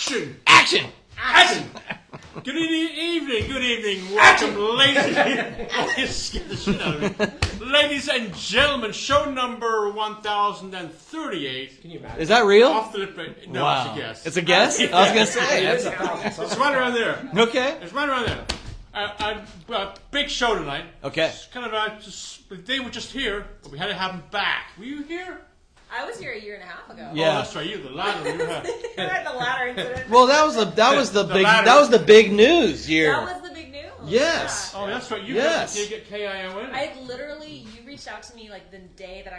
Action! Action! Action! Good evening, welcome, ladies. You scared the shit out of me. Ladies and gentlemen, show number 1038. Can you imagine? Is that real? Off the no, Wow. it's a guess. It's a guess? I was going to say. It's It's right around there. Okay. It's right around there. A big show tonight. Okay. It's kind of they were just here, but we had to have them back. Were you here? I was here a year and a half ago. Yeah. Oh, that's right. You the ladder. You had. You had the ladder incident. Well, that was the big news year. That was the big news. Yes. Yeah. Oh, that's right. You Yes. did get KION. I literally, you reached out to me like the day that I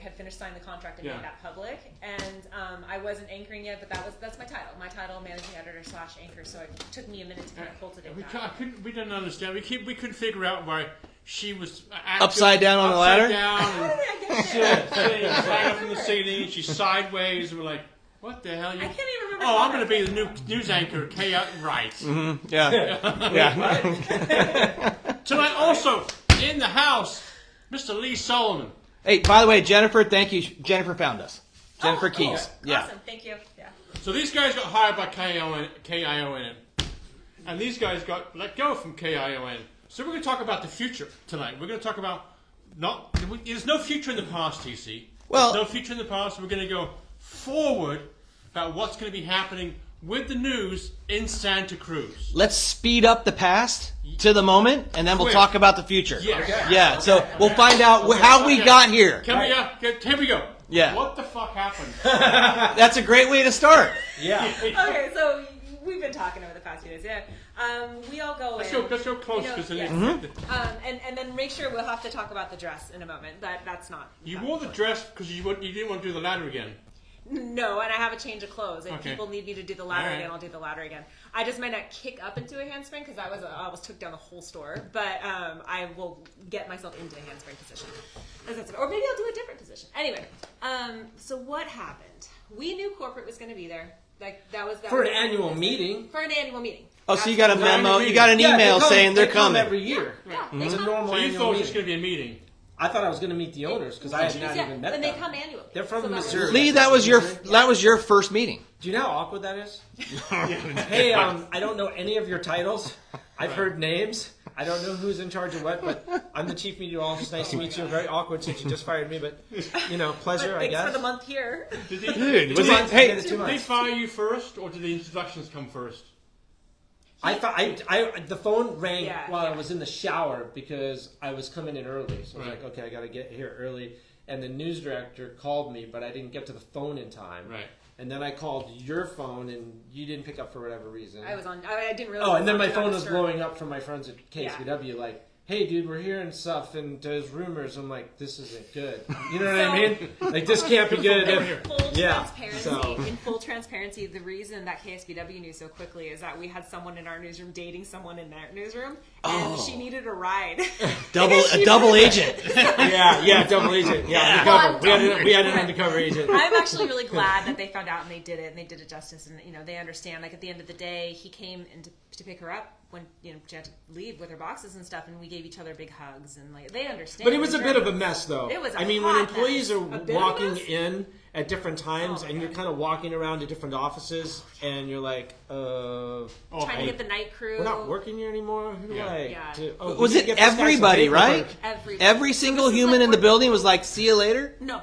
had finished signing the contract and made that public, and I wasn't anchoring yet, but that's my title. My title, managing editor / anchor. So it took me a minute to kind of cultivate that. We didn't understand. We couldn't figure out why she was Upside down on the ladder? Down I get sitting high up in the ceiling. She's sideways. We're like, what the hell? I can't even remember. Oh, I'm going to be the new news anchor. Right. Mm-hmm. Yeah. Yeah. Tonight also in the house, Mr. Lee Solomon. Hey, by the way, Jennifer, thank you. Jennifer found us. Jennifer Keys. Cool. Yeah. Awesome. Thank you. Yeah. So these guys got hired by KION, and these guys got let go from KION. So we're going to talk about the future tonight. We're going to talk about there's no future in the past, TC. Well, there's no future in the past. We're going to go forward about what's going to be happening with the news in Santa Cruz. let's speed up the past to the moment, and then we'll Quick. talk about the future. Yes. Okay. Yeah. So we'll find out how we got here. Here we go. Yeah. What the fuck happened? That's a great way to start. Yeah. Okay, so we've been talking over the past few days. Yeah. We all go Let's in. go close because yes. And then make sure we'll have to talk about the dress in a moment. That's not. you wore the dress because you didn't want to do the ladder again. No, and I have a change of clothes. If Okay. people need me to do the ladder All right. again, I'll do the ladder again. I just might not kick up into a handspring because I almost took down the whole store. But I will get myself into a handspring position. Or maybe I'll do a different position. Anyway, so what happened? We knew corporate was going to be there. That was For an annual meeting. For an annual meeting. Oh, so you got a memo, you got an email saying they're they come coming. every year. Yeah, It's a normal So you annual thought it was meeting. going to be a meeting. I thought I was going to meet the owners because I had not even met and them. they come annually. They're from So that was- Missouri. Lee, that was your first meeting. Do you know how awkward that is? Hey, I don't know any of your titles. I've heard names. I don't know who's in charge of what, but I'm the chief meteorologist. Nice to meet you. Very awkward since you just fired me, but pleasure, I Thanks guess. for the month here. Dude, was months, it? Hey, did it 2 Did they months. fire you first, or did the introductions come first? I thought the phone rang Yeah, while yeah. I was in the shower because I was coming in early. So I was Right. like, okay, I got to get here early. And the news director called me, but I didn't get to the phone in time. Right. And then I called your phone, and you didn't pick up for whatever reason. I didn't realize. Oh, and then my I phone was sure. blowing up from my friends at KSBW, like, "Hey, dude, we're hearing stuff, and there's rumors." I'm like, "This isn't good." You know what I mean? Like, this can't be good. Here. Full Yeah, transparency. so- In full transparency, the reason that KSBW knew so quickly is that we had someone in our newsroom dating someone in their newsroom, and she needed a ride. a double agent. yeah, double agent. Yeah, Well, undercover. We had an undercover agent. I'm actually really glad that they found out and they did it and they did it justice, and they understand. Like at the end of the day, he came in to pick her up when she had to leave with her boxes and stuff, and we gave each other big hugs, and like they understand. But it was a bit of a mess, though. It was a I mean, hot when employees mess. are A bit of a walking mess? in at different times, Oh, my and you're God. kind of walking around to different offices, and you're like, trying to get the night crew. we're not working here anymore. Who do Yeah. I? Yeah. we Was need to it get this guy some everybody, right? paperwork. Every single This is human like in the work- building was like, "See you later." No.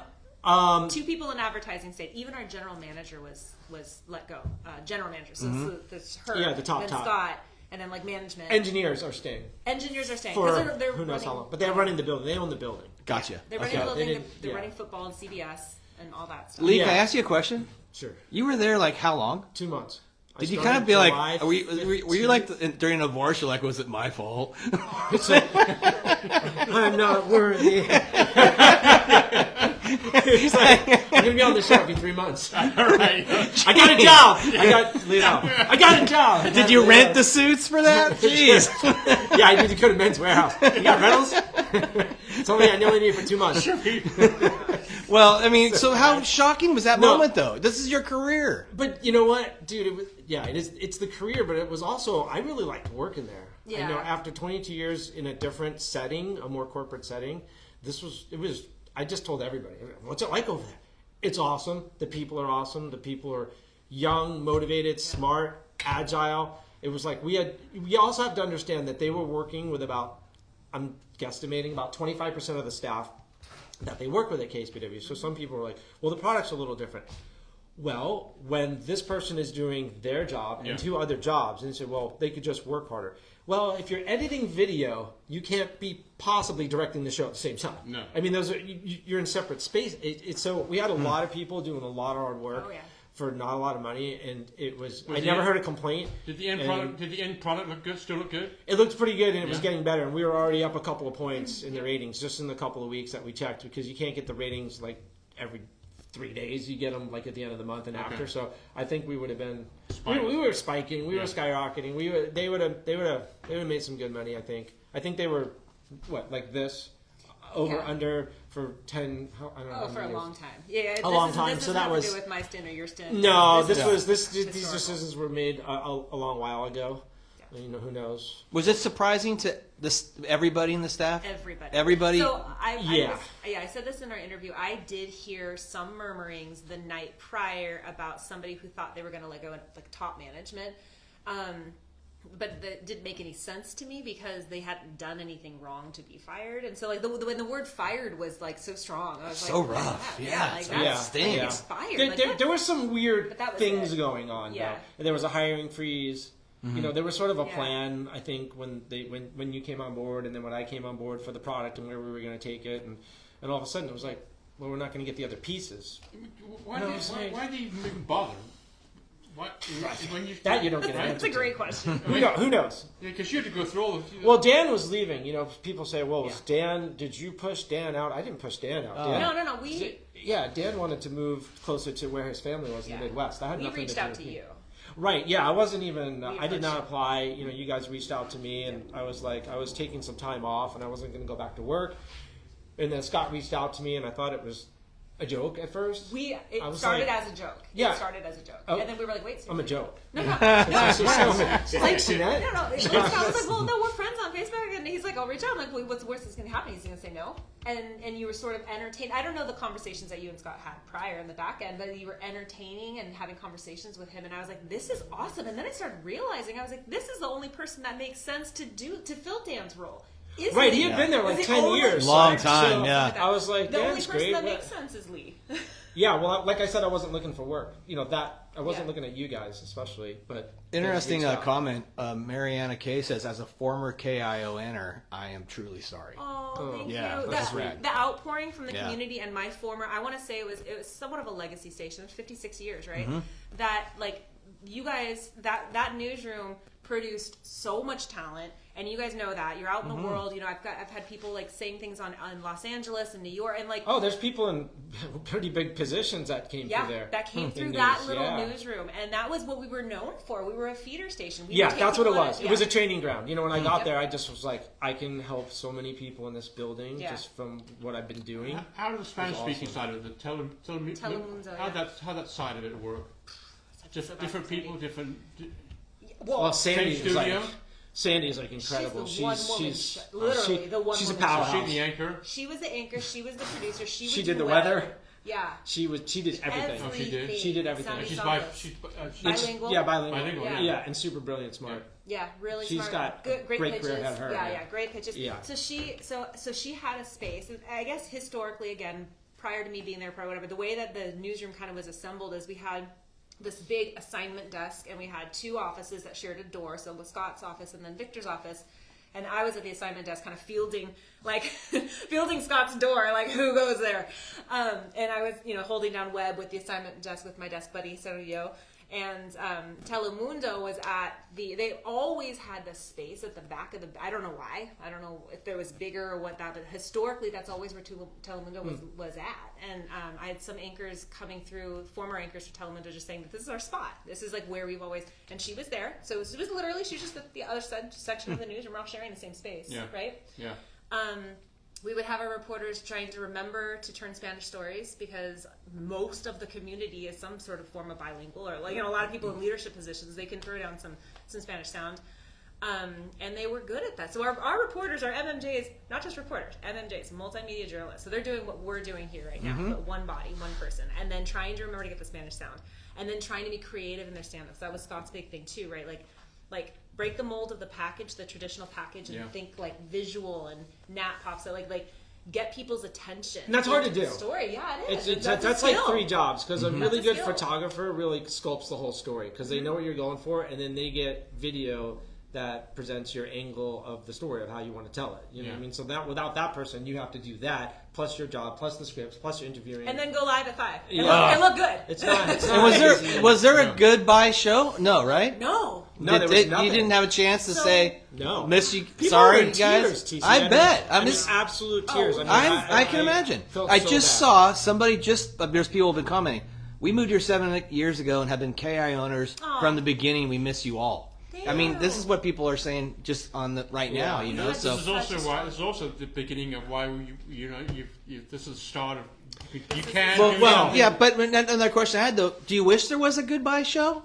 2 people in advertising stayed. Even our general manager was let go. General manager. So this her. Yeah, the top, then top. Scott, and then like management. Engineers are staying Engineers are staying for because they're who knows running, how long, but they're running the building. They own the building. Gotcha. They're running Okay. the building. They didn't- They're yeah. running football and CBS and all that stuff. Lee, can I Yeah. ask you a question? Sure, You were there like how long? 2 months. I Did you started kind of be like, July were you 15th. like during a divorce? You're like, was it my fault? It's like, I'm not worthy. He's like, I'm gonna be on the show in 3 months. All right. I got a job. I got a job. Did you rent the suits for that? Jeez. Yeah, I need to go to Men's Warehouse. You got rentals? It's only I only need it for 2 months. Well, I mean, so how shocking was that No. moment, though? This is your career. But you know what, dude? It was it's the career, but it was also I really liked working there. Yeah. You know, after 22 years in a different setting, a more corporate setting, I just told everybody, what's it like over there? It's awesome. The people are awesome. The people are, young, motivated, smart, agile. It was like we also have to understand that they were working with I'm guesstimating about 25% of the staff that they work with at KSPW. So some people were like, well, the product's a little different. Well, when this person is doing their job and 2 other jobs, and they say, well, they could just work harder. Well, if you're editing video, you can't be possibly directing the show at the same time. No. I mean, those are you're in separate space. So we had a lot of people doing a lot of hard work. Oh, yeah. For not a lot of money, and it was I the never end- heard a complaint. Did the end product look good? Still look good? It looked pretty good, and it was Yeah. getting better. And we were already up a couple of points in the ratings just in the couple of weeks that we checked, because you can't get the ratings like every 3 days. You get them like at the end of the month and after. So I think we would have been we were spiking, we were skyrocketing. They would have made some good money. I think they were like this over under for 10. I don't know. Oh, for a long time. Yeah, A long time. This So has that nothing was to do with my stint or your stint. No, This is these historical. decisions were made a long while ago. Yeah. You know, who knows? Was it surprising to everybody in the staff? Everybody. So Yeah. I said this in our interview. I did hear some murmurings the night prior about somebody who thought they were going to let go in like top management. But that didn't make any sense to me because they hadn't done anything wrong to be fired. And so like when the word fired was like so strong, I was So like, rough. wow, Yeah, like it's that's yeah. stinks. It's fired. There, Like, there, what? there were some weird But that was things it. going on. Yeah. Though. There was a hiring freeze. You know, there was sort of a Yeah. plan. I think when you came on board, and then when I came on board for the product and where we were going to take it, and all of a sudden it was like, well, we're not going to get the other pieces. Why No, do I'm saying- you even bother? When you That you don't get an That's answer a great question. to. Who knows? because you had to go through all the. Well, Dan was leaving. You know, people say, well, was Yeah. Dan? Did you push Dan out? I didn't push Dan out. Oh. Dan, No. We Yeah, Dan wanted to move closer to where his family was in Yeah. the Midwest. That had we nothing reached to do out with to me. you. Right, yeah, I wasn't even, We I did not approached apply. You know, you guys reached out to me, and I was like, I was taking some time off, and I wasn't going to go back to work. And then Scott reached out to me, and I thought it was a joke at first. It I was started like- as a joke. Yeah. It started as a joke. Oh. And then we were like, wait, I'm a seriously? joke. No, no. Thanks, Jeanette. No. I was like, well, no, we're friends on Facebook. And he's like, I'll reach out. I'm like, well, what's the worst that's going to happen? He's going to say no. And you were sort of entertained. I don't know the conversations that you and Scott had prior in the back end, but you were entertaining and having conversations with him. And I was like, this is awesome. And then I started realizing, I was like, this is the only person that makes sense to fill Dan's role. Right, he had been there like Is it 10 only- years. Long So time, yeah. I was like, The only Dan's person great. that but- makes sense is Lee. Yeah, well, like I said, I wasn't looking for work. You know, I wasn't Yeah. looking at you guys especially, but Interesting reached out. comment. Mariana K says, as a former KIONer, I am truly sorry. Oh, thank yeah, you. that's The, rad. the outpouring from the Yeah. community and my former, I want to say it was somewhat of a legacy station. It was 56 years, right? Mm-hmm. That like you guys, that newsroom produced so much talent, and you guys know that you're out in the world. You know, I've had people like saying things on Los Angeles and New York, and like Oh, there's people in pretty big positions that came yeah, through there. that came through In that news, little yeah. newsroom, and that was what we were known for. We were a feeder station. We Yeah, would take that's what it people was. on It was a yeah. training ground. You know, when I got Yep. there, I just was like, I can help so many people in this building Yeah. just from what I've been doing. How did the Spanish-speaking awesome. side of it? Tell me Telemundo, how yeah. that side of it work. Just So different fascinating. people, different. Well, Sandy Same is like studio? Sandy's like incredible. She's the one woman she's show. Literally the one She's a woman show. powerhouse. She the anchor. She was the anchor. She was the producer. She She would did do the weather. Yeah. She did everything. Oh, she did? She did everything. Sammy She's Santos. Bilingual. Yeah, bilingual. Bilingual, yeah. yeah. And super brilliant, smart. Yeah, really She's smart. got Good, great great pitches. career ahead of her, yeah, yeah. great pitches. Yeah. So she had a space. And I guess historically, again, prior to me being there, probably whatever, the way that the newsroom kind of was assembled is we had this big assignment desk, and we had two offices that shared a door. So with Scott's office and then Victor's office. And I was at the assignment desk kind of fielding Scott's door, like who goes there? And I was, holding down Webb with the assignment desk with my desk buddy, Sergio. And Telemundo was they always had this space at the back of I don't know why. I don't know if there was bigger or what that, but historically that's always where Telemundo was at. And I had some anchors coming through, former anchors for Telemundo, just saying that this is our spot. This is like where we've always, and she was there. So it was literally, she was just at the other section of the news, and we're all sharing the same space, Yeah. right? Yeah. We would have our reporters trying to remember to turn Spanish stories because most of the community is some sort of form of bilingual, or a lot of people in leadership positions, they can throw down some Spanish sound. And they were good at that. So our reporters are MMJs, not just reporters, MMJs, multimedia journalists. So they're doing what we're doing here right now, but one body, one person, and then trying to remember to get the Spanish sound. and then trying to be creative in their stand-up. So that was Scott's big thing too, right? Like break the mold of the package, the traditional package, and think like visual and Nat Pop. So like get people's attention. And that's hard to do. Story, yeah, it is. That's like 3 jobs, because a really good skill. photographer really sculpts the whole story, because they know what you're going for, and then they get video that presents your angle of the story of how you want to tell it. You know what I mean? So that without that person, you have to do that, plus your job, plus the scripts, plus your interviewing. And then go live at 5. Yeah. And look good. It's not. It's And not easy. was there a goodbye show? No, right? No. No, there was nothing. You didn't have a chance to say, No. miss you, People sorry, were in guys. tears, TC. I bet. I mean, absolute tears. I can imagine. felt I so just bad. saw somebody there's people have been commenting. We moved here 7 years ago and have been KI owners from the beginning. We miss you all. I mean, this is what people are saying just on the right now, you know. This So is also why. This is also the beginning of why you this is the start of. You can. well, yeah. But another question I had though: do you wish there was a goodbye show?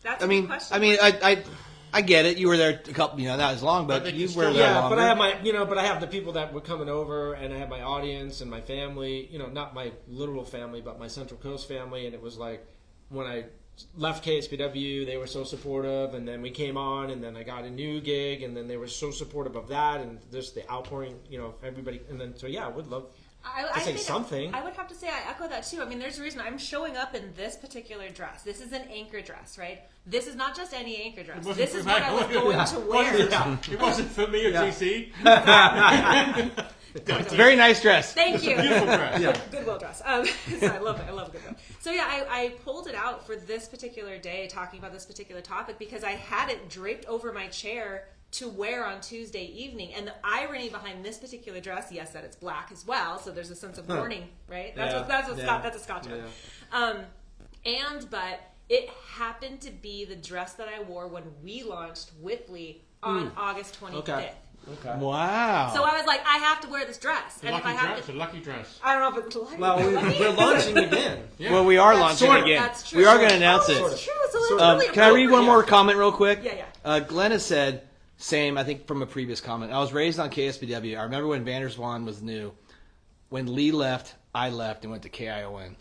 That's I a mean, good question. I get it. You were there a couple, not as long, but But you it's were still- there Yeah, longer. but I have the people that were coming over, and I had my audience and my family. Not my literal family, but my Central Coast family. And it was like when I left KSPW, they were so supportive, and then we came on, and then I got a new gig, and then they were so supportive of that, and just the outpouring, everybody. And then I would love to say think something. I would have to say I echo that too. I mean, there's a reason I'm showing up in this particular dress. This is an anchor dress, right? This is not just any anchor dress. wasn't This for is me. what I was going to wear. It wasn't for me or TC. It's a very nice dress. Thank you. Beautiful dress. Goodwill dress. So I love it. I love Goodwill. So yeah, I pulled it out for this particular day, talking about this particular topic, because I had it draped over my chair to wear on Tuesday evening. And the irony behind this particular dress, yes, that it's black as well, so there's a sense of mourning, right? That's a Scott joke. But it happened to be the dress that I wore when we launched with Lee on August 25th. Okay. Wow. So I was like, I have to wear this dress. And if I have It's a lucky dress. I don't know if it's lucky. Well, we're launching again. Yeah. Well, we are launching sort of. again. That's true. We are going to announce Oh, it. that's true. So it's Sort of. really Can I read one appropriate. more comment real quick? Yeah. Glenn has said, same, I think from a previous comment. I was raised on KSBW. I remember when Vanderswan was new. When Lee left, I left and went to KION.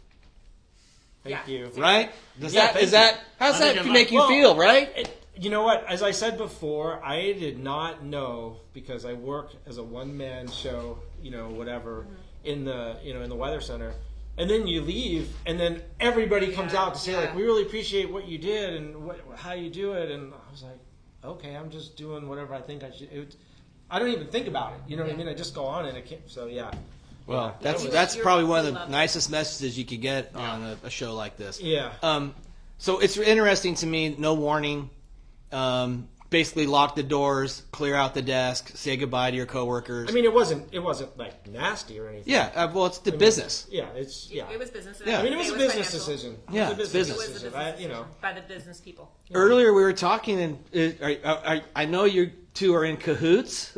Thank you. Right? How's I that think I'm make you well, feel, right? You know what? As I said before, I did not know, because I work as a one-man show, whatever, in the weather center. And then you leave, and then everybody comes out to say, like, we really appreciate what you did and how you do it. And I was like, okay, I'm just doing whatever I think I should. I don't even think about it. You know what I mean? I just go on, and it can't. So yeah. Well, Yeah. that's probably one of you the love it. nicest messages you could get on a show like this. Yeah. So it's interesting to me. No warning. Basically, lock the doors, clear out the desk, say goodbye to your coworkers. I mean, it wasn't like nasty or anything. Yeah. Well, it's the business. Yeah. It's It was business. Yeah. I mean, it was a business financial. decision. Yeah, It was it's a business. It was a decision. business I, you know. decision by the business people. Earlier, we were talking, and I know you two are in cahoots.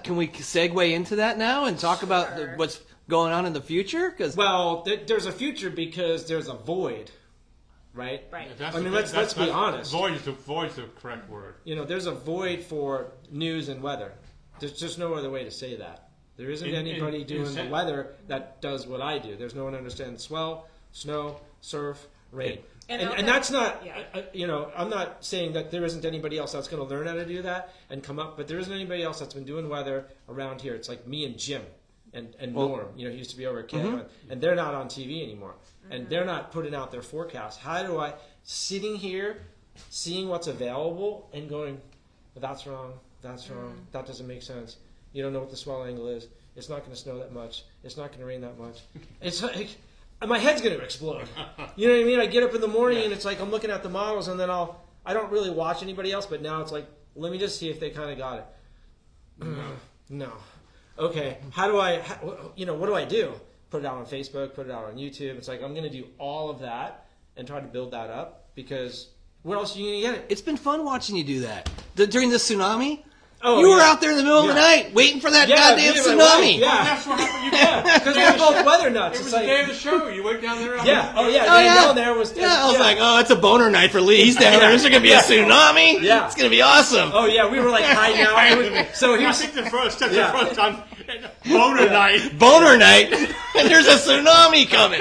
Can we segue into that now and talk about Sure. what's going on in the future? Because Well, there's a future because there's a void, right? Right. I mean, let's be honest. Void is the correct word. There's a void for news and weather. There's just no other way to say that. There isn't anybody doing the weather that does what I do. There's no one who understands swell, snow, surf, rain. And that's not, I'm not saying that there isn't anybody else that's going to learn how to do that and come up, but there isn't anybody else that's been doing weather around here. It's like me and Jim and Norm, he used to be over at KION, and they're not on TV anymore. And they're not putting out their forecast. How do I, sitting here, seeing what's available and going, that's wrong, that doesn't make sense. You don't know what the swell angle is. It's not going to snow that much. It's not going to rain that much. It's like, my head's going to explode. You know what I mean? I get up in the morning and it's like I'm looking at the models, and then I don't really watch anybody else, but now it's like, let me just see if they kind of got it. No. Okay. How do I, what do I do? Put it out on Facebook, put it out on YouTube. It's like I'm going to do all of that and try to build that up, because where else are you going to get it? it's been fun watching you do that. During the tsunami, Oh, you were yeah. out there in the middle of the night waiting for that Yeah, goddamn me and my tsunami. wife, yeah. That's what happened. Because we're both weather nuts. It was It's the like, day of the show. You went down there. yeah. Oh, yeah. Oh, yeah. Down there was. Yeah, I was like, oh, it's a boner night for Lee. He's down there. There's going to be a tsunami. Yeah. It's going to be awesome. Oh, yeah. We were like hiding out. So he I was. think that's the first time. Boner night. Boner night. And there's a tsunami coming.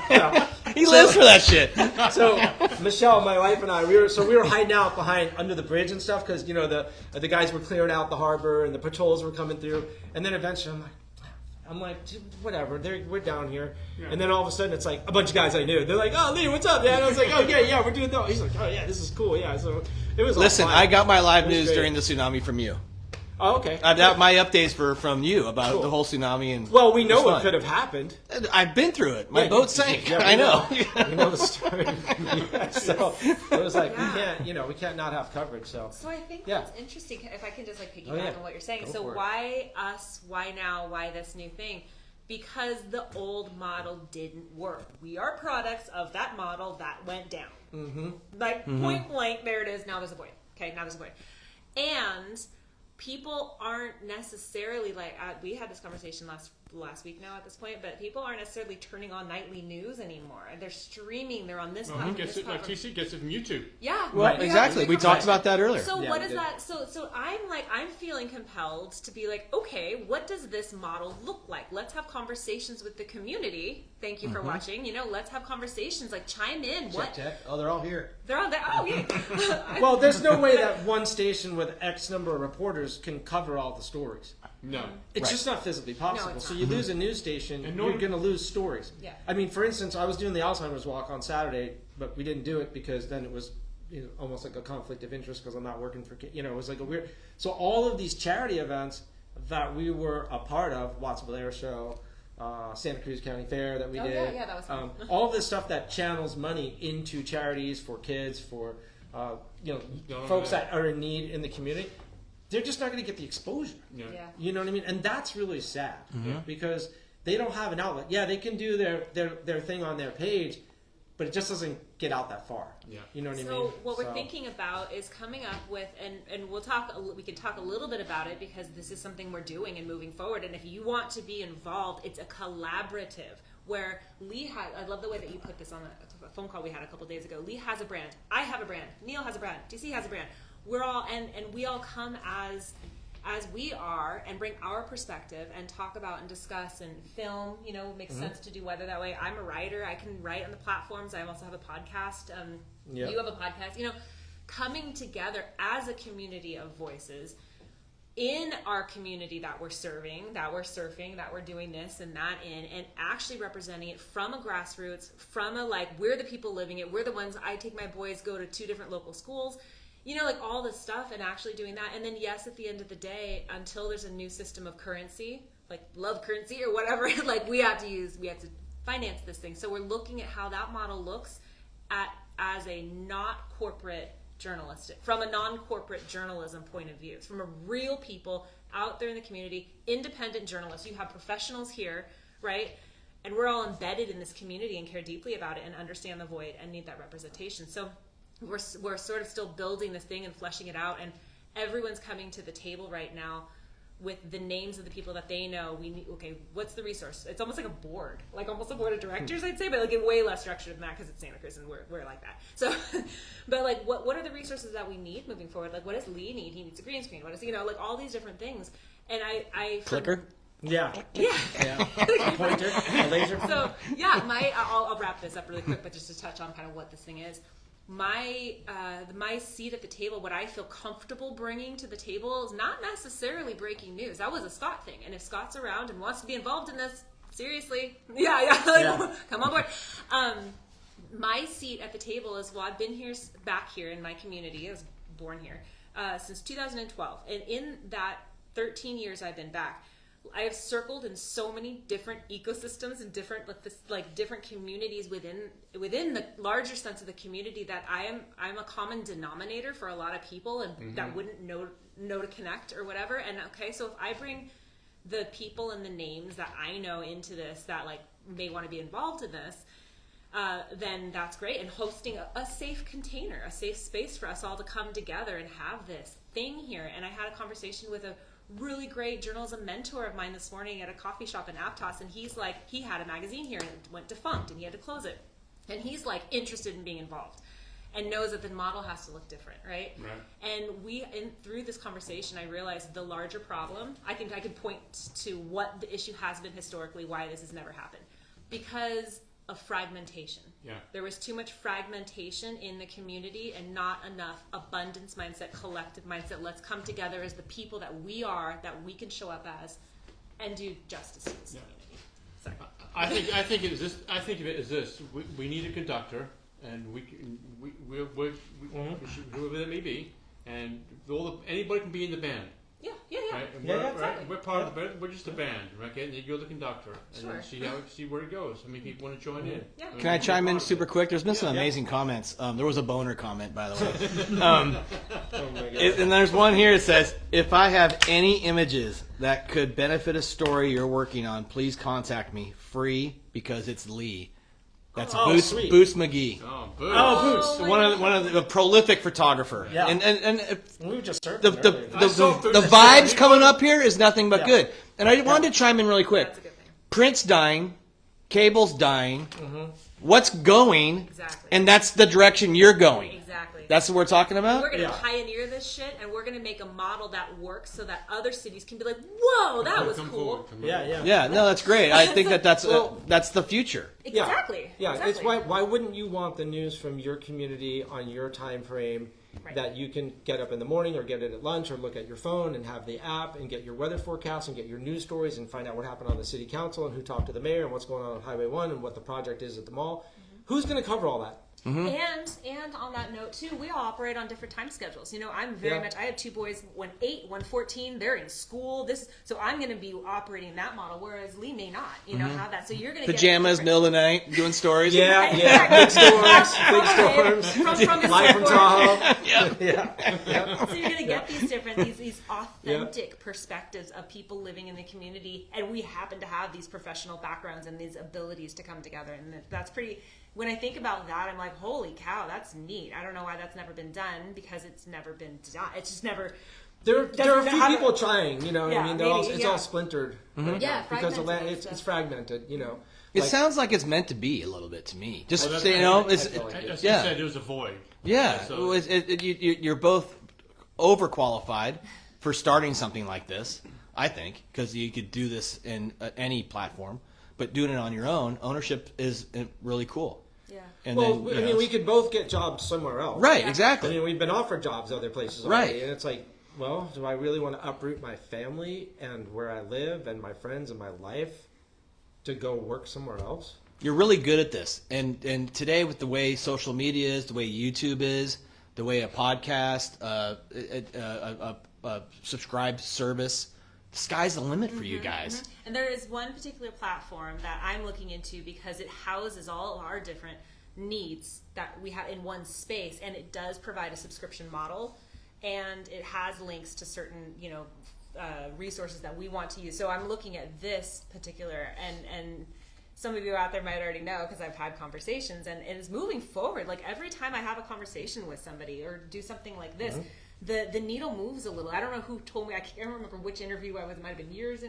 Yeah. He lives for that shit. So Michelle, my wife, and I, we were hiding out behind under the bridge and stuff because the guys were clearing out the harbor and the patrols were coming through. And then eventually I'm like, whatever, we're down here. Yeah. And then all of a sudden it's like a bunch of guys I knew. They're like, oh, Lee, what's up, man? And I was like, oh, yeah, we're doing that. He's like, oh, yeah, this is cool. Yeah, so it was all Listen, fine. I got my live It was news great. during the tsunami from you. Oh, okay. My updates were from you about Cool. the whole tsunami. And Well, we know it was what fun. could have happened. I've been through it. My Yeah, boat sank. yeah, we I know. We know the story. Yeah, so it was like, Yeah. we can't not have coverage. So So I think Yeah. that's interesting. If I can just like piggyback Oh, yeah. on what you're saying. Go So for it. why us? Why now? Why this new thing? Because the old model didn't work. We are products of that model that went down. Mm-hmm. Like point blank, there it is. Now there's a point. Okay, now there's a point. And people aren't necessarily like we had this conversation last week now at this point, but people aren't necessarily turning on nightly news anymore. They're streaming. They're on this Well, who platform. gets this it? Like platform. TC gets it from YouTube. Yeah, Right, we Exactly. have We this talked conversation. about that earlier. So Yeah, what we is did. that? So I'm feeling compelled to be like, okay, what does this model look like? Let's have conversations with the community. Thank you for watching. Let's have conversations. Like chime in. What Check. Oh, they're all here. they're on there. Oh yeah. well, there's no way that one station with X number of reporters can cover all the stories. No. It's Right. just not physically possible. it's So not. you lose a news station, And you're nor- going to lose stories. Yeah. I mean, for instance, I was doing the Alzheimer's walk on Saturday, but we didn't do it because then it was almost like a conflict of interest because I'm not working for, it was like a weird. So all of these charity events that we were a part of, Watsonville Air Show, Santa Cruz County Fair that we Oh, did. yeah, that was fun. All this stuff that channels money into charities for kids, for folks that are in need in the community. They're just not going to get the exposure. Yeah. Yeah. You know what I mean? And that's really sad Mm-hmm. because they don't have an outlet. Yeah, they can do their thing on their page, but it just doesn't get out that far. Yeah. You know what I mean? So what we're So- thinking about is coming up with, and we can talk a little bit about it because this is something we're doing and moving forward. And if you want to be involved, it's a collaborative where Lee has, I love the way that you put this on a phone call we had a couple days ago. Lee has a brand. I have a brand. Neil has a brand. DC has a brand. We're all, and we all come as we are and bring our perspective and talk about and discuss and film, makes sense to do weather that way. I'm a writer. I can write on the platforms. I also have a podcast. Yep. You have a podcast. Coming together as a community of voices in our community that we're serving, that we're surfing, that we're doing this and that in, and actually representing it from a grassroots, from a we're the people living it. We're the ones, I take my boys, go to 2 different local schools. All this stuff and actually doing that. And then, yes, at the end of the day, until there's a new system of currency, like love currency or whatever, we have to finance this thing. So we're looking at how that model looks as a not corporate journalistic, from a non-corporate journalism point of view, from a real people out there in the community, independent journalists. You have professionals here, right? And we're all embedded in this community and care deeply about it and understand the void and need that representation. So we're sort of still building this thing and fleshing it out, and everyone's coming to the table right now with the names of the people that they know. We need, okay, what's the resource? It's almost like a board, almost a board of directors, I'd say, but way less structured than that because it's Santa Cruz and we're like that. So, but what are the resources that we need moving forward? What does Lee need? He needs a green screen. What does all these different things? And I Clicker. Yeah. yeah. A pointer, a laser. So I'll wrap this up really quick, but just to touch on kind of what this thing is. My seat at the table, what I feel comfortable bringing to the table is not necessarily breaking news. That was a Scott thing, and if Scott's around and wants to be involved in this, seriously, come on board. My seat at the table is, I've been back here in my community. I was born here since 2012, and in that 13 years I've been back, I have circled in so many different ecosystems and different different communities within the larger sense of the community that I'm a common denominator for a lot of people and that wouldn't know to connect or whatever. And okay, so if I bring the people and the names that I know into this that may want to be involved in this, then that's great. And hosting a safe container, a safe space for us all to come together and have this thing here. And I had a conversation with a really great journalism mentor of mine this morning at a coffee shop in Aptos, and he had a magazine here and it went defunct and he had to close it, and he's interested in being involved and knows that the model has to look different, right? And through this conversation I realized the larger problem, I can point to what the issue has been historically, why this has never happened, because of fragmentation. Yeah. There was too much fragmentation in the community and not enough abundance mindset, collective mindset. Let's come together as the people that we are, that we can show up as, and do justice to this community. Sorry. I think it is this. I think of it as this: we need a conductor, and whoever that may be, and anybody can be in the band. Yeah. Right? And exactly. We're part of the band. We're just a band, right? And you're the conductor, and Sure. then see where it goes. How many people want to join in? Yeah. Can I chime in super quick? There's been some amazing comments. There was a boner comment, by the way. And there's one here that says, if I have any images that could benefit a story you're working on, please contact me. Free, because it's Lee. That's sweet. Boost McGee. Oh, boo. Oh, Boost. One of the prolific photographer. Yeah. And We were just surfing the earlier. the vibes coming up here is nothing but good. And I wanted to chime in really quick. That's a good thing. Print's dying, cable's dying. What's going? Exactly. And that's the direction you're going. Exactly. That's what we're talking about. We're going to pioneer this shit, and we're going to make a model that works so that other cities can be like, "Whoa, that was Come cool." forward, come Yeah, forward. yeah. Yeah, no, that's great. I think that's Well- that's the future. Exactly. Yeah, Exactly. it's why wouldn't you want the news from your community on your time frame Right. that you can get up in the morning or get it at lunch or look at your phone and have the app and get your weather forecast and get your news stories and find out what happened on the city council and who talked to the mayor and what's going on Highway 1 and what the project is at the mall. Who's going to cover all that? And on that note too, we all operate on different time schedules. You know, I'm very much. I have two boys, one 8, one 14. They're in school. So I'm going to be operating that model, whereas Lee may not. You know, have that. So you're going to Pajamas, get middle of the night, doing stories. Yeah, big storms, from the live from surfboard. Tahoe. So you're going to get these authentic perspectives of people living in the community, and we happen to have these professional backgrounds and these abilities to come together, and that's pretty. When I think about that, I'm like, holy cow, that's neat. I don't know why that's never been done, because it's never been done. It's just never. There are a few How do- people trying, you know. Yeah, I mean, maybe, it's all splintered. Right Yeah, now because fragmented it's stuff. fragmented, you know. It Like- sounds like it's meant to be a little bit to me. Just Well, you know, I it's feel like As Yeah. you said, there was a void. yeah. So- You're both overqualified for starting something like this. I think because you could do this in any platform, but doing it on your own, ownership is really cool. Yeah. And Well, then, you I know, mean, we could both get jobs somewhere else. right, Yeah. I exactly. mean, we've been offered jobs other places Right. already, and it's like, well, do I really want to uproot my family and where I live and my friends and my life to go work somewhere else? You're really good at this, and today with the way social media is, the way YouTube is, the way a podcast, a subscribed service, the sky's the limit for you guys. And there is one particular platform that I'm looking into because it houses all of our different needs that we have in one space, and it does provide a subscription model, and it has links to certain, resources that we want to use. So I'm looking at this particular, and some of you out there might already know because I've had conversations, and it's moving forward. Like every time I have a conversation with somebody or do something like this, the needle moves a little. I don't know who told me. I can't remember which interview I was. It might have been yours.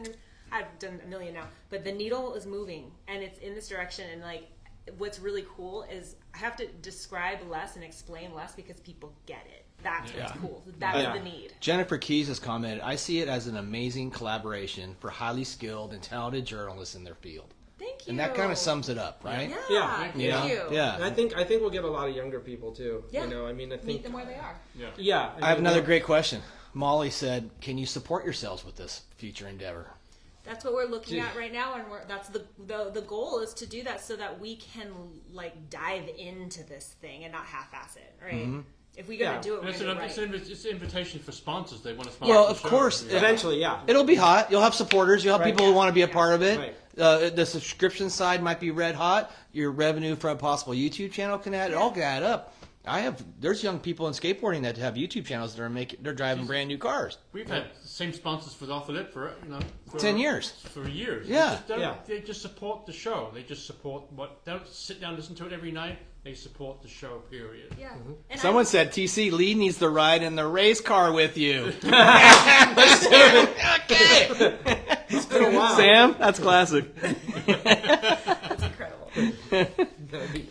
I've done a million now, but the needle is moving and it's in this direction. And like, what's really cool is I have to describe less and explain less because people get it. That's what's cool. That's the need. Jennifer Keys has commented, I see it as an amazing collaboration for highly skilled and talented journalists in their field. Thank you. And that kind of sums it up, right? Yeah. Yeah. Thank Yeah. you. Yeah. And I think we'll get a lot of younger people too. Yeah. You know, I mean, I Meet think them where they are. Yeah. yeah. I have mean, another great question. Molly said, can you support yourselves with this future endeavor? That's what we're looking at right now, and that's the goal is to do that so that we can like dive into this thing and not half-ass it, right? If we're gonna do it, we're It's gonna an, do it right. it's an invitation for sponsors. They want to sponsor. Well, the of show. course. Yeah. Eventually, yeah. It'll be hot. You'll have supporters. You'll have Right. people who want to be a part of it. Right. The subscription side might be red hot. Your revenue from a possible YouTube channel can add. It all can add up. There's young people in skateboarding that have YouTube channels that they're driving brand new cars. We've had the same sponsors for Off the Lip for 10 years. For years. Yeah. They just support the show. They just support what. They don't sit down and listen to it every night. They support the show. Period. Yeah. And Someone said TC Lee needs to ride in the race car with you. Okay. It's been a while. Sam, that's classic. that's incredible.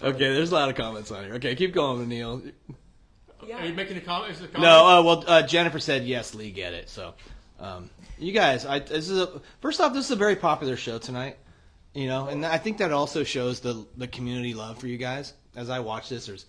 Okay, there's a lot of comments on here. Okay, keep going, Neil. Yeah. Are you making a comment? Is it a comment? No, Jennifer said yes, Lee, get it. So, you guys, first off, this is a very popular show tonight. You know, and I think that also shows the community love for you guys. As I watch this, there's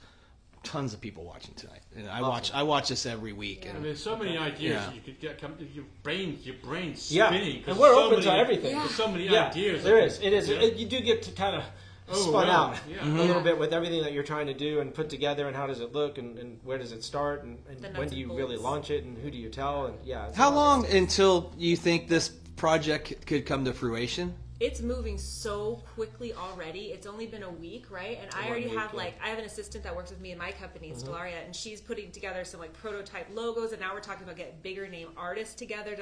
tons of people watching tonight, and I watch this every week. Yeah. And And there's so many ideas Yeah. you could get. Your brain Yeah, spinning. 'cause and we're there's so open to many- everything. There's so many Yeah, ideas. there is. It is. Yeah. You do get to kind of Oh, spun wow. out Yeah. a little bit with everything that you're trying to do and put together, and how does it look, and where does it start, and The nuts when do and you really bolts. launch it, and who do you tell, and it's how all- long until you think this project could come to fruition? It's moving so quickly already. It's only been a week, right? And I already have I have an assistant that works with me in my company, Stellaria, and she's putting together some like prototype logos, and now we're talking about getting bigger name artists together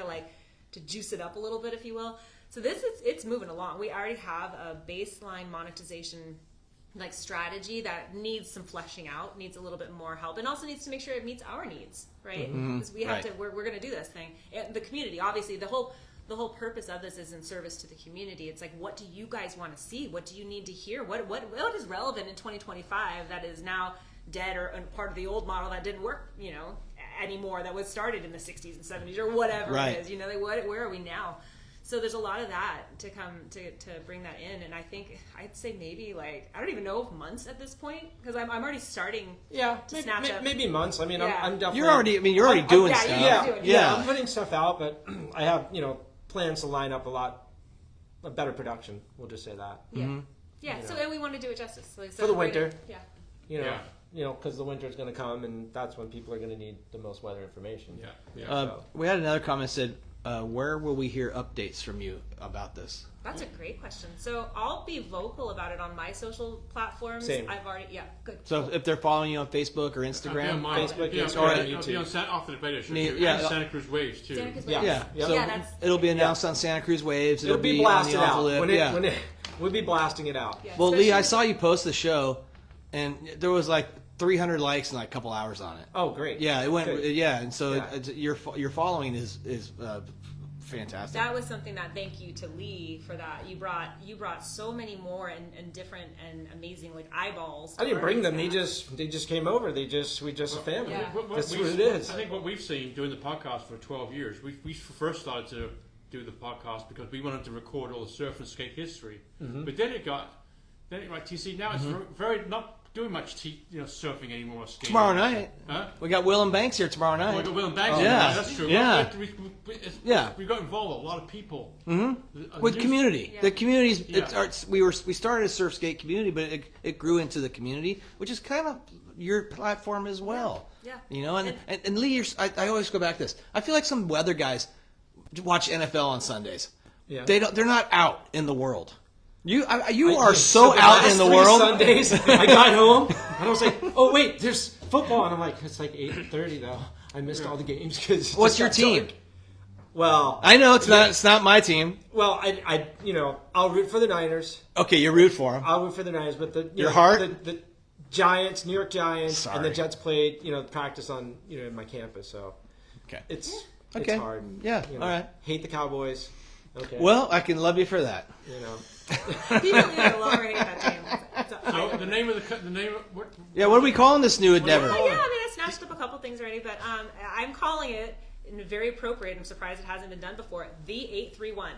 to juice it up a little bit, if you will. So it's moving along. We already have a baseline monetization like strategy that needs some fleshing out, needs a little bit more help, and also needs to make sure it meets our needs, right? Because we have Right. to, we're going to do this thing. And the community, obviously, the whole purpose of this is in service to the community. It's like, what do you guys want to see? What do you need to hear? What is relevant in 2025 that is now dead or part of the old model that didn't work, anymore, that was started in the 60s and 70s or whatever Right. it is. Where are we now? So there's a lot of that to come to bring that in, and I think I'd say maybe I don't even know if months at this point, because I'm already starting. Yeah, to snatch up. maybe months. I mean, Yeah. I'm definitely. You're already doing yeah, stuff. you're Yeah, doing it. yeah, I'm putting stuff out, but I have plans to line up a better production. We'll just say that. Yeah, yeah. So and we want to do it justice. So For the we're winter. yeah. Because the winter is going to come, and that's when people are going to need the most weather information. Yeah. Yeah. We had another comment that said, where will we hear updates from you about this? That's a great question. So I'll be vocal about it on my social platforms. Same. I've already good. So if they're following you on Facebook or I'll be on Instagram, mine. Facebook, I'll be on- Instagram, I'll be on off the debate show Ne- too, yeah. and Santa Cruz Waves too. Santa Cruz Yeah. Waves. yeah, Yeah. so Yeah, that's- it'll be announced on Santa Cruz Waves. It'll be on the blasted out. envelope. We'll be blasting it out. Yeah, Well, Lee, I especially- saw you post the show, and there was 300 likes in a couple hours on it. Oh, great. Yeah, it went. Good. Yeah, and so Yeah. your following is fantastic. That was something that thank you to Lee for that. You brought so many more and different and amazing eyeballs. I didn't bring them. Yeah. They just came over. We just a family. Yeah. That's what it is. I think what we've seen doing the podcast for 12 years, we first started to do the podcast because we wanted to record all the surf and skate history. But then it got TC. Now it's very not doing much surfing anymore. Or skating. Tomorrow night, Huh? we got Will and Banks here tomorrow Oh, we night. got Will and Banks. yeah. That's true. Yeah. Yeah. We got involved a lot of people. With community, Yeah. the community's. Yeah. We started a surf skate community, but it grew into the community, which is kind of your platform as well. Yeah. And Lee, I always go back to this. I feel like some weather guys watch NFL on Sundays. Yeah. They're not out in the world. You are The so out last in the 3 world. Sundays, I got home and I was like, "Oh wait, there's football," and I'm like, "It's 8:30 though. I missed all the games because." What's your team? Well, I know it's not my team. well, I'll root for the Niners. Okay, you root for them. I'll root for the Niners, but Your heart? the Giants, New York Giants, Sorry. and the Jets played. Practice on in my campus, so Okay. it's Okay. hard. Yeah, all right. Hate the Cowboys. Okay. Well, I can love you for that. People need to lower hate that team. So the name of what? Yeah, what are we calling this new endeavor? Yeah, I mean, I snatched up a couple things already, but I'm calling it, and very appropriate, I'm surprised it hasn't been done before, the 831.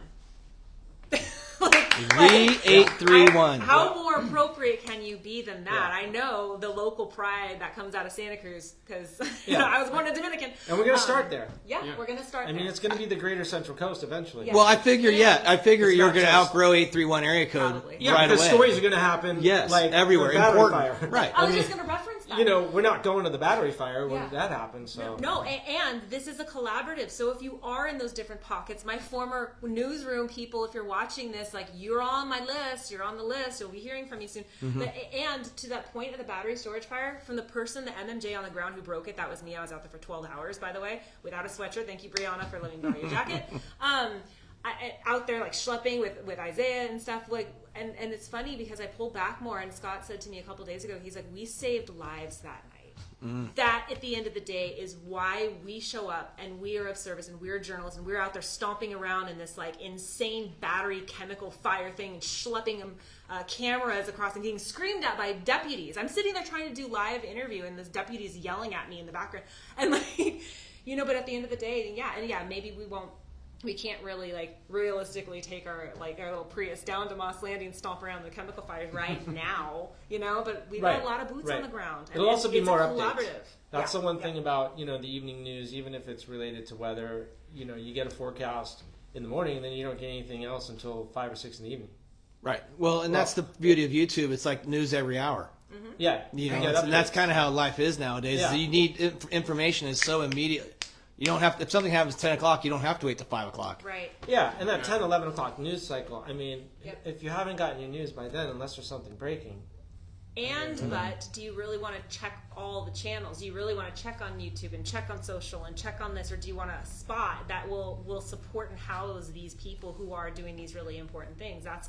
The 831. How more appropriate can you be than that? Yeah. I know the local pride that comes out of Santa Cruz because Yeah. I was born in Dominican. And we're gonna start there. Yeah, Yeah. we're gonna start. I mean, there. it's gonna be the greater Central Coast eventually. Yeah. Well, I figure It's you're not going to just- outgrow 831 area code Probably. Yeah, right because away. stories are going to happen. Yes, like everywhere. the battery Important. fire. Right. I was just gonna reference that. We're not going to the battery fire when Yeah. that happens. So No, and this is a collaborative. So if you are in those different pockets, my former newsroom people, if you're watching this, you're on my list, you're on the list, you'll be hearing from me soon. But, and to that point of the battery storage fire, from the person, the MMJ on the ground who broke it, that was me. I was out there for 12 hours, by the way, without a sweatshirt. Thank you, Brianna, for letting me borrow your jacket. Out there out with Isaiah and stuff, and it's funny because I pulled back more, and Scott said to me a couple days ago, he's like, we saved lives that night. That at the end of the day is why we show up, and we are of service, and we're journalists, and we're out there stomping around in this insane battery chemical fire thing and schlepping cameras across and getting screamed at by deputies. I'm sitting there trying to do live interview, and this deputy's yelling at me in the background, and but at the end of the day, maybe we we can't really like realistically take our little Prius down to Moss Landing and stomp around the chemical fires right now, but we've got a lot of boots on the ground. It'll also be more updates. That's the one Yeah. thing about, the evening news, even if it's related to weather, you get a forecast in the morning and then you don't get anything else until 5 or 6 in the evening. Right. Well, and that's the beauty of YouTube. It's like news every hour. Mm-hmm. Yeah. And that's kind of how life is nowadays. Yeah. You need information is so immediate. You don't have to, if something happens at 10 o'clock, you don't have to wait till 5 o'clock. Right. Yeah, and that 10, 11 o'clock news cycle, I mean, Yep. if you haven't gotten your news by then, unless there's something breaking. But do you really want to check all the channels? Do you really want to check on YouTube and check on social and check on this, or do you want a spot that will support and house these people who are doing these really important things? That's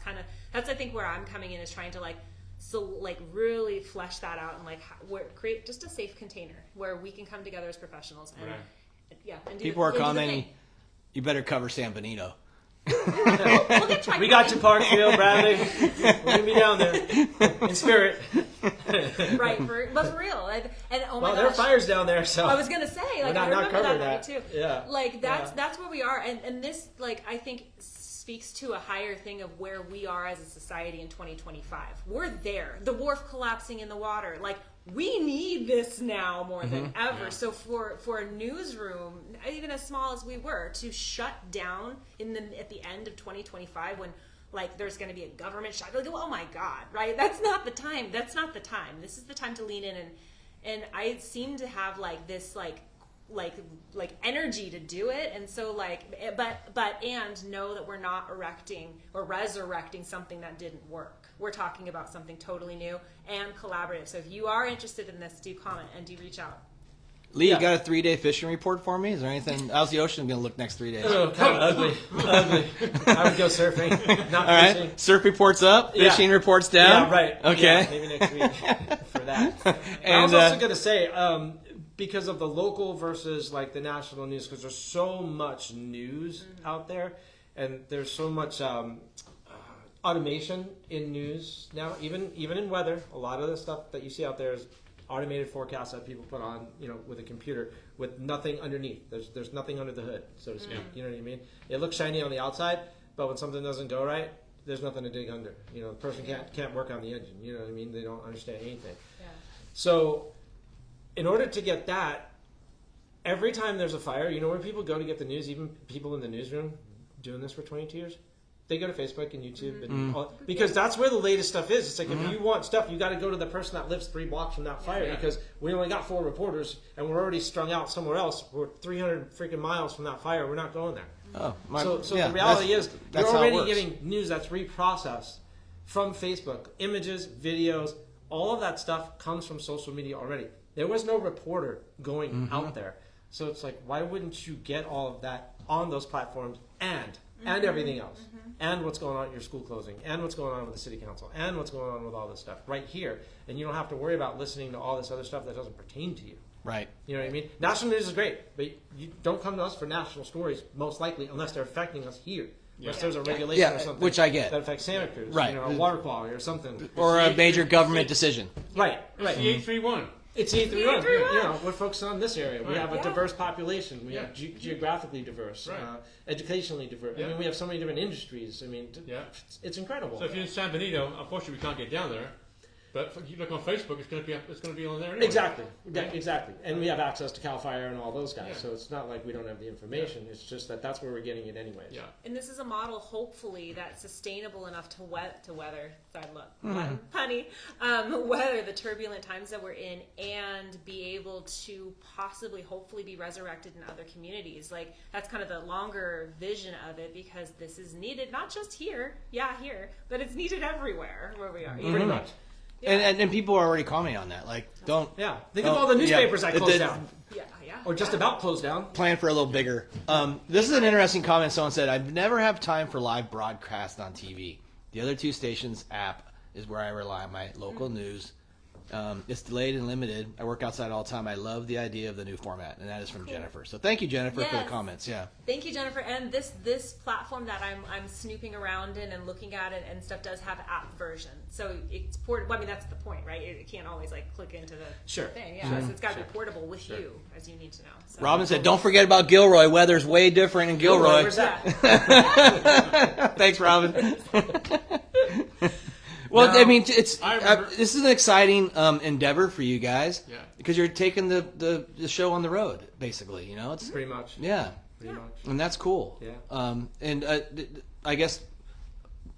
I think where I'm coming in, is trying to really flesh that out and create just a safe container where we can come together as professionals and and do People are do the commenting, thing. you better cover San Benito. We'll get We got you, Parkfield, Bradley. We're going to be down there in spirit. right, but for real, and oh my Well, there are gosh. fires down there, so. I was gonna say, We're not I remember covering that that. too. Yeah. That's where we are, and this I think speaks to a higher thing of where we are as a society in 2025. We're there. The wharf collapsing in the water. We need this now more than ever. Yeah. So for a newsroom, even as small as we were, to shut down at the end of 2025 when there's going to be a government shut. Oh my God, right? That's not the time. That's not the time. This is the time to lean in, and I seem to have this energy to do it, and so and know that we're not erecting or resurrecting something that didn't work. We're talking about something totally new and collaborative. So if you are interested in this, do comment and do reach out. Lee, you got a 3-day fishing report for me? Is there anything? How's the ocean going to look next 3 days? Oh, kind of ugly. I would go surfing, not All fishing. right. Surf reports up, fishing reports down. Yeah, right. Okay. Yeah, maybe next week for that. And I was also going to say, because of the local versus the national news, because there's so much news out there, and there's so much automation in news now, even in weather. A lot of the stuff that you see out there is automated forecasts that people put on, with a computer with nothing underneath. There's nothing under the hood, so to speak. You know what I mean? It looks shiny on the outside, but when something doesn't go right, there's nothing to dig under. The person can't work on the engine. You know what I mean? They don't understand anything. Yeah. So, in order to get that, every time there's a fire, where people go to get the news, even people in the newsroom doing this for 22 years, they go to Facebook and YouTube and because that's where the latest stuff is. It's if you want stuff, you got to go to the person that lives 3 blocks from that fire because we only got 4 reporters and we're already strung out somewhere else. We're 300 freaking miles from that fire. We're not going there. Oh, So the reality is you're already how it works. getting news that's reprocessed from Facebook, images, videos, all of that stuff comes from social media already. There was no reporter going out there. So it's why wouldn't you get all of that on those platforms and everything else, and what's going on at your school closing, and what's going on with the city council, and what's going on with all this stuff right here, and you don't have to worry about listening to all this other stuff that doesn't pertain to you. Right. You know what I mean? National news is great, but you don't come to us for national stories, most likely, unless they're affecting us here. Unless there's a regulation or something which I get. that affects Santa Cruz, Right. a water quality or something. Or a major government decision. Right. The 831. It's E3 E3-1. we're focused on this area. We Right. have a Yeah. diverse population. We have geographically diverse, Right. educationally diverse. I Yeah. mean, we have so many different industries. I mean, it's incredible. So if you're in San Benito, unfortunately we can't get down there. But if you look on Facebook, it's going to be on there anyway. Exactly. Yeah, Right. exactly. And we have access to CAL FIRE and all those guys. Yeah. So it's not like we don't have the information. It's just that's where we're getting it anyways. Yeah. And this is a model, hopefully, that's sustainable enough to weather. Sorry, look, punny, weather the turbulent times that we're in, and be able to possibly, hopefully, be resurrected in other communities. That's kind of the longer vision of it, because this is needed not just here, but it's needed everywhere where we are. Pretty much. Yeah. And people are already commenting on that. Don't Yeah. Think of all the newspapers that closed down, Yeah. or just about closed down. plan for a little bigger. This is an interesting comment. Someone said, "I've never have time for live broadcast on TV. The other 2 stations app is where I rely on my local news It's delayed and limited. I work outside all the time. I love the idea of the new format, and that is from Jennifer. So thank you, Jennifer, for the Yes. comments. Yeah. Thank you, Jennifer. And this platform that I'm snooping around in and looking at it and stuff does have app version. So it's portable. I mean, that's the point, right? It can't always like click into the thing. Yeah, so it's got to be portable with you, as you need to know. So. Robin said, "Don't forget about Gilroy. Weather's way different in Gilroy." Where's that? Thanks, Robin. Well, No. I mean, it's I remember- this is an exciting endeavor for you guys, Yeah. because you're taking the show on the road, basically. You know, it's Pretty much. yeah, Pretty much. and that's cool. Yeah. And I guess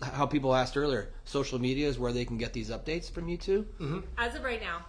how people asked earlier, social media is where they can get these updates from you too. As of right now,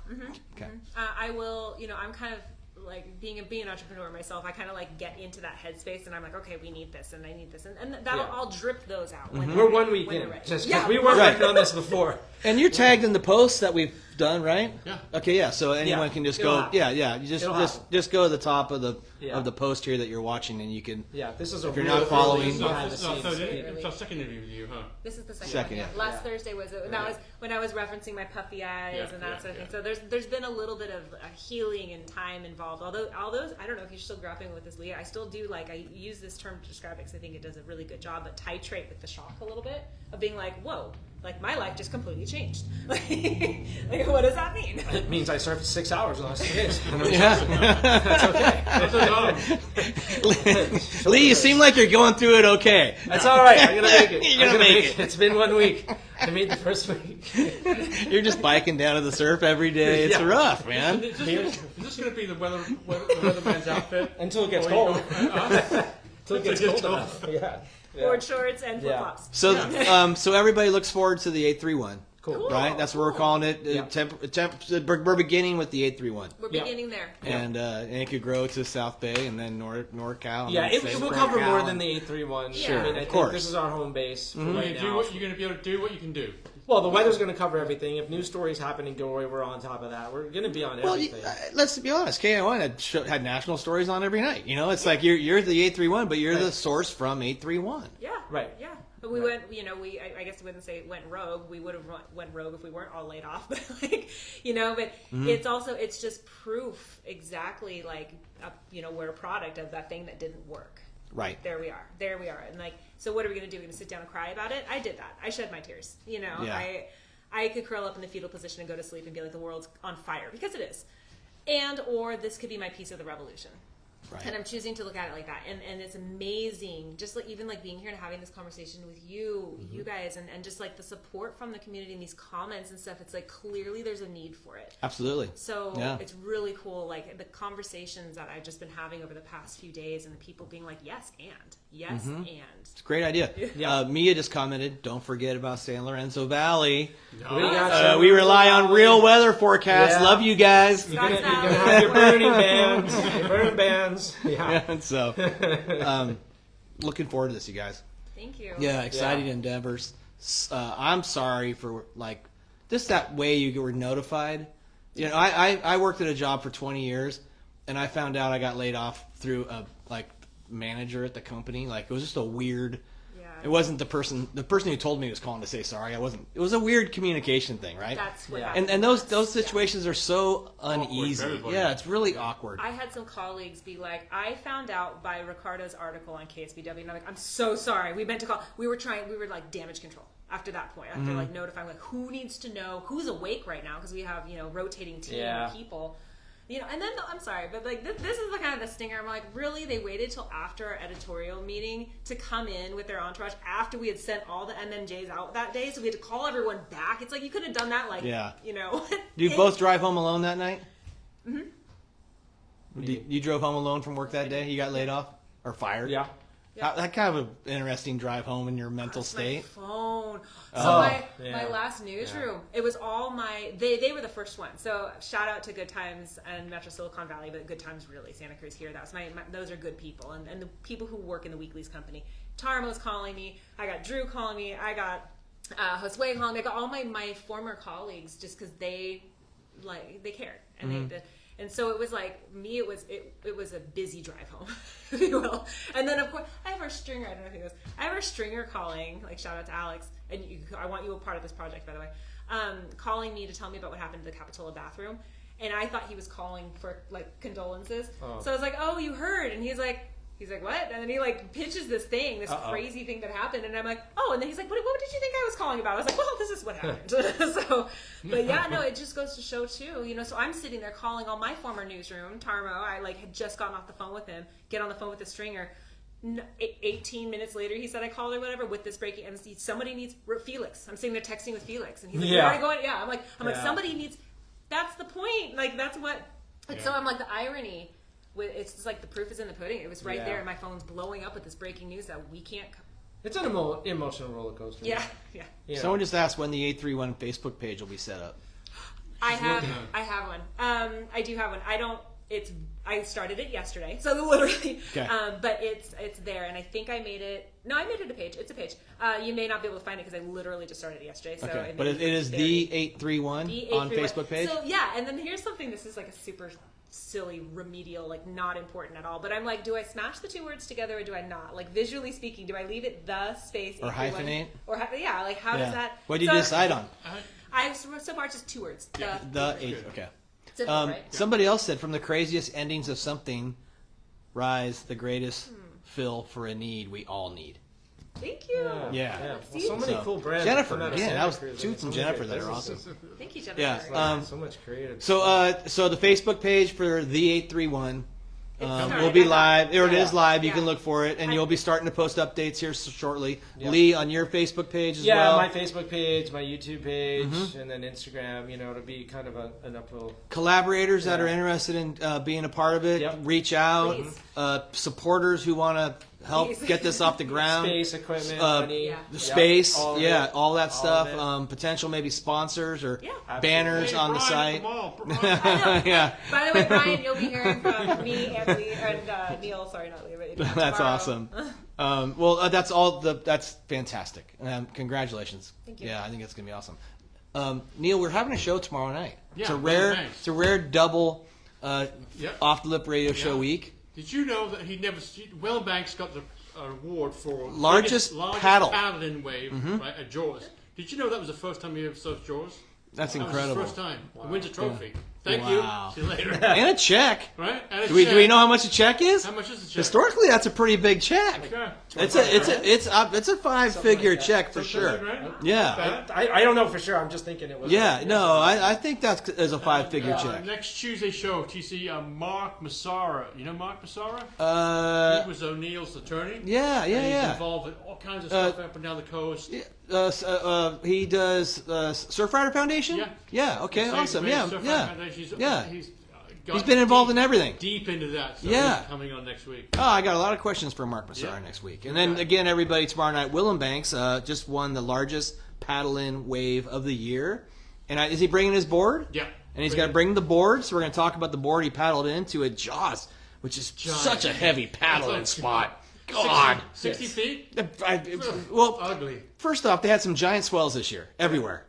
Okay. I will. I'm kind of like being an entrepreneur myself. I kind of like get into that headspace, and I'm like, okay, we need this, and I need this, and that'll Yeah. I'll drip those out. When We're they're- 1 week when in. they're ready. Just 'cause Yeah. we weren't Right. working on this before. And you're tagged in the posts that we've done, right? Yeah. Okay, yeah. So anyone can just It'll go. happen. Yeah. You It'll just go to the top of the Yeah. post here that you're watching, and you can. Yeah, this is a If you're real not following- early behind the So scenes. it's our second interview with you, huh? This is the second, Second, one. yeah. Last Yeah. Thursday was that was when I was referencing my puffy eyes Yeah, and that yeah, sort of thing. yeah. So there's been a little bit of healing and time involved. Although I don't know if you're still grappling with this, Leah. I still do I use this term to describe it because I think it does a really good job. But titrate with the shock a little bit of being like, whoa, like my life just completely changed. Like what does that mean? It means I surfed 6 hours in the last 2 days. Yeah. That's okay. That's Lee, you seem like you're going through it okay. That's all right. I'm gonna make it. You're I'm gonna gonna make make it. It's been 1 week. I made the first week. You're just biking down to the surf every day. It's Yeah. rough, man. Is this going to be the weatherman's outfit? Until it gets Or cold. Until Until it gets cold enough. Yeah. Board shorts and flip flops. So, so everybody looks forward to the 831, Cool. right? That's what we're calling it. Yeah. We're beginning with the 831, We're Yeah. beginning there. and it could grow to South Bay and then NorCal. and Yeah, then it St. will Croix cover more Cal. than the 831. Sure, I mean, I of think course. this is our home base for You're right going now. to be able to do what you can do. Well, the weather's going to cover everything. If news stories happen in Gilroy, we're on top of that. We're going to be on Well, everything. let's be honest. KION had national stories on every night. You know, it's like you're the 831, but you're the source from 831. Yeah. Right. Yeah. But we Right. went, I guess I wouldn't say it went rogue. We would have went rogue if we weren't all laid off. But but it's just proof exactly we're a product of that thing that didn't work. Right. There we are. And so what are we going to do? We're going to sit down and cry about it? I did that. I shed my tears. Yeah. I could curl up in the fetal position and go to sleep and be like, the world's on fire, because it is. Or this could be my piece of the revolution. Right. And I'm choosing to look at it like that. And it's amazing, just even being here and having this conversation with you guys, and just the support from the community and these comments and stuff. It's clearly there's a need for it. Absolutely. So Yeah. it's really cool, the conversations that I've just been having over the past few days, and the people being like, yes, and. It's a great idea. Yeah. Mia just commented, don't forget about San Lorenzo Valley. We got We rely on real weather forecasts. Yeah. Love you guys. You're going to have your burning bands. Your burning bands. Yeah. And so, looking forward to this, you guys. Thank you. Yeah, exciting Yeah. endeavors. I'm sorry for just that way you were notified. I worked at a job for 20 years, and I found out I got laid off through a manager at the company. It was just a weird. Yeah. It wasn't the person who told me was calling to say sorry. I wasn't. It was a weird communication thing, right? That's what Yeah. happened. And those situations are so for uneasy. everybody. Yeah, it's really awkward. I had some colleagues be like, I found out by Ricardo's article on KSBW, and I'm like, I'm so sorry. We meant to call. We were damage control after that point. After notifying who needs to know, who's awake right now, because we have rotating team of people. And then I'm sorry, but this is the kind of the stinger. I'm like, really? They waited till after our editorial meeting to come in with their entourage after we had sent all the MMJs out that day, so we had to call everyone back. It's like you could have done that, Yeah. Do You both drive home alone that night? Mm-hmm. You drove home alone from work that day? You got laid off or fired? Yeah. That kind of an interesting drive home in your mental state. My phone. So Oh, my last newsroom, it was all they were the first one. So shout out to Good Times and Metro Silicon Valley, but Good Times really, Santa Cruz here. That was those are good people. And the people who work in the weeklies company. Tarmo's calling me. I got Drew calling me. I got Josue calling me. I got all my former colleagues just because they cared. And and so it was it was a busy drive home, if you will. And then of course I have our stringer. I don't know who he was. I have our stringer calling. Shout out to Alex. And I want you a part of this project, by the way. calling me to tell me about what happened to the Capitola bathroom. And I thought he was calling for like condolences. So I was like, "Oh, you heard?" And he's like, "What?" And then he like pitches this thing, this crazy thing that happened. And I'm like, "Oh." And then he's like, "What did you think I was calling about?" I was like, "Well, this is what happened." But yeah, no, it just goes to show too, you know. So I'm sitting there calling all my former newsroom, Tarmo. I like had just gotten off the phone with him, get on the phone with the stringer. 18 minutes later, he said I called or whatever with this breaking, and somebody needs Felix. I'm sitting there texting with Felix, and he's like, "Where are you going?" Yeah, I'm like, somebody needs. That's the point. Like that's what. So I'm like the irony. It's just like the proof is in the pudding. It was right there, and my phone's blowing up with this breaking news that we can't. It's an emotional roller coaster. Yeah. Someone just asked when the 831 Facebook page will be set up. I have one. I do have one. I started it yesterday, so literally. Okay. But it's there, and I think I made it. No, I made it a page. It's a page. You may not be able to find it because I literally just started it yesterday. So Okay. But it is the 831 on Facebook page. So yeah, and then here's something. This is like a super silly, remedial, like not important at all. But I'm like, do I smash the two words together or do I not? Like visually speaking, do I leave it the space or hyphenate? Or like how does that? What did you decide on? I've so far just two words. The 8. Okay. Simple, right? Somebody else said, from the craziest endings of something, rise the greatest fill for a need we all need. Thank you. Yeah. Well, so many cool brands. Jennifer, come out of that Santa was Cruz. two from Jennifer that are awesome. Thank you, Jennifer. Yeah. So much creative. So the Facebook page for the 831 It's will be live. Or it is live. You Yeah. can look for it, and you'll be starting to post updates here shortly. Lee, on your Facebook page as Yeah, well. my Facebook page, my YouTube page, and then Instagram. You know, it'll be kind of an uphill. Collaborators that are interested in being a part of it, reach out. Please. Supporters who want to help Please. get this off the ground. Space, equipment, money. The space, all of it. all that All stuff. of it. Potential maybe sponsors or Yeah. banners Hey, on the Brian, site. come on, Brian. I know. Yeah. By the way, Brian, you'll be hearing from me and Lee and Neil. Sorry, not Lee, but That's tomorrow. awesome. Well, that's all. That's fantastic. Congratulations. Thank you. Yeah, I think it's gonna be awesome. Neil, we're having a show tomorrow night. Yeah, it's a very rare, nice. it's a rare double Yep. off the lip radio show week. Did you know that Will Banks got the award for Largest paddle. paddling wave, right, at Jaws. Did you know that was the first time he ever surfed Jaws? That's That incredible. was his first time. He wins a trophy. Thank Wow. you. See you later. And a check. Right? And a Do we check. know how much a check is? How much is the check? Historically, that's a pretty big check. Okay. It's a 5-figure check for sure. Right? Yeah. I don't know for sure. I'm just thinking it was. Yeah. No, I think that's a 5-figure check. Next Tuesday show, TC, Mark Massara. You know Mark Massara? He was O'Neill's attorney. Yeah. And he's involved in all kinds of stuff up and down the coast. He does Surfrider Foundation. Yeah. Yeah. Okay. Same Awesome. way Yeah. Surf Yeah. Foundation. Yeah. Got He's been involved in everything. Deep into that. So Yeah. he's coming on next week. Oh, I got a lot of questions for Mark Massara next week. And then again, everybody, tomorrow night, Willem Banks just won the largest paddle-in wave of the year. And is he bringing his board? Yeah. And he's got to bring the board. So we're going to talk about the board he paddled into at Jaws, which is such a heavy paddling spot. God. 60 feet? Well, Ugly. first off, they had some giant swells this year everywhere.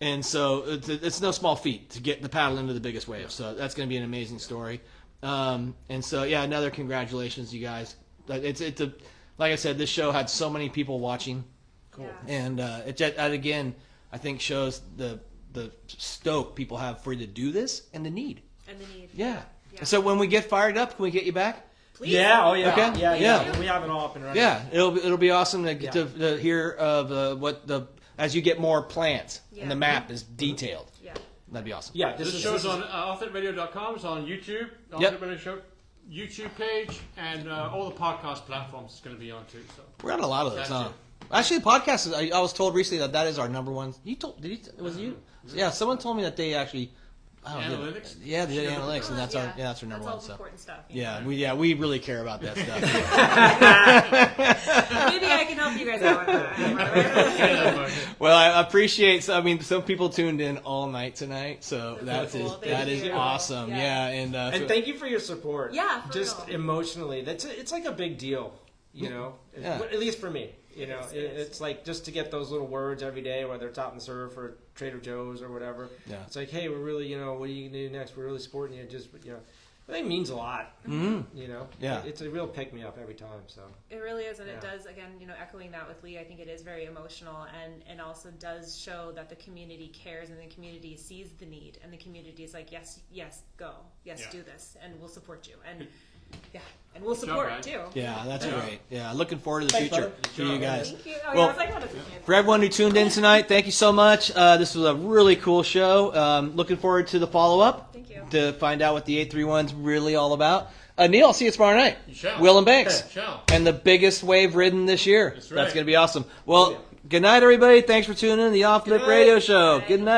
And so it's no small feat to get the paddle into the biggest wave. So that's going to be an amazing story. And so, yeah, another congratulations, you guys. It's like I said, this show had so many people watching. Cool. And it again, I think shows the stoke people have for you to do this and the need. And the need. Yeah. So when we get fired up, can we get you back? Please. Yeah. Oh yeah. Okay. Yeah. We have it all up and running. Yeah, it'll be awesome to get to hear of as you get more plans and the map is detailed. Yeah. That'd be awesome. Yeah. This show's on offhitradio.com. It's on YouTube. Offhit Radio Show YouTube page and all the podcast platforms it's going to be on too. So We're on a lot of those, That's huh? it. Actually, the podcast is. I was told recently that is our number one. Was you? Yeah, someone told me that they actually. Analytics? Yeah, they did analytics, and that's our That's number all one. So important stuff. yeah, we really care about that stuff. Maybe I can help you guys out with that. Well, I appreciate. I mean, some people tuned in all night tonight, so That's that cool. is Thank you. awesome. Yeah. And And thank you for your support. Yeah, for just real. emotionally, it's like a big deal, you know. Yeah. At least for me, you know, it's like just to get those little words every day, whether it's out in the surf or Trader Joe's or whatever. Yeah. It's like, hey, we're really, you know, what are you gonna do next? We're really supporting you. Just, you know, I think it means a lot. Mm-hmm. You know, Yeah. it's a real pick me up every time. So It really is, and it Yeah. does, again, echoing that with Lee, I think it is very emotional and also does show that the community cares and the community sees the need and the community is like, yes, go, yes, Yeah. do this, and we'll support you. And and we'll Good job, support guys. too. Yeah, that's great. Yeah, looking forward to the Thanks, future brother. for you guys. Thank you. Oh, Well, yeah, I was like, what is it? For everyone who tuned in tonight, thank you so much. This was a really cool show. Looking forward to the follow-up Thank you. to find out what the 831's really all about. Neil, I'll see you tomorrow night. You shall. Will and Banks. Shall. And the biggest wave ridden this year. That's right. That's going to be awesome. Well, good night, everybody. Thanks for tuning in to the Off Lip Good night. Radio Show. Good Good night.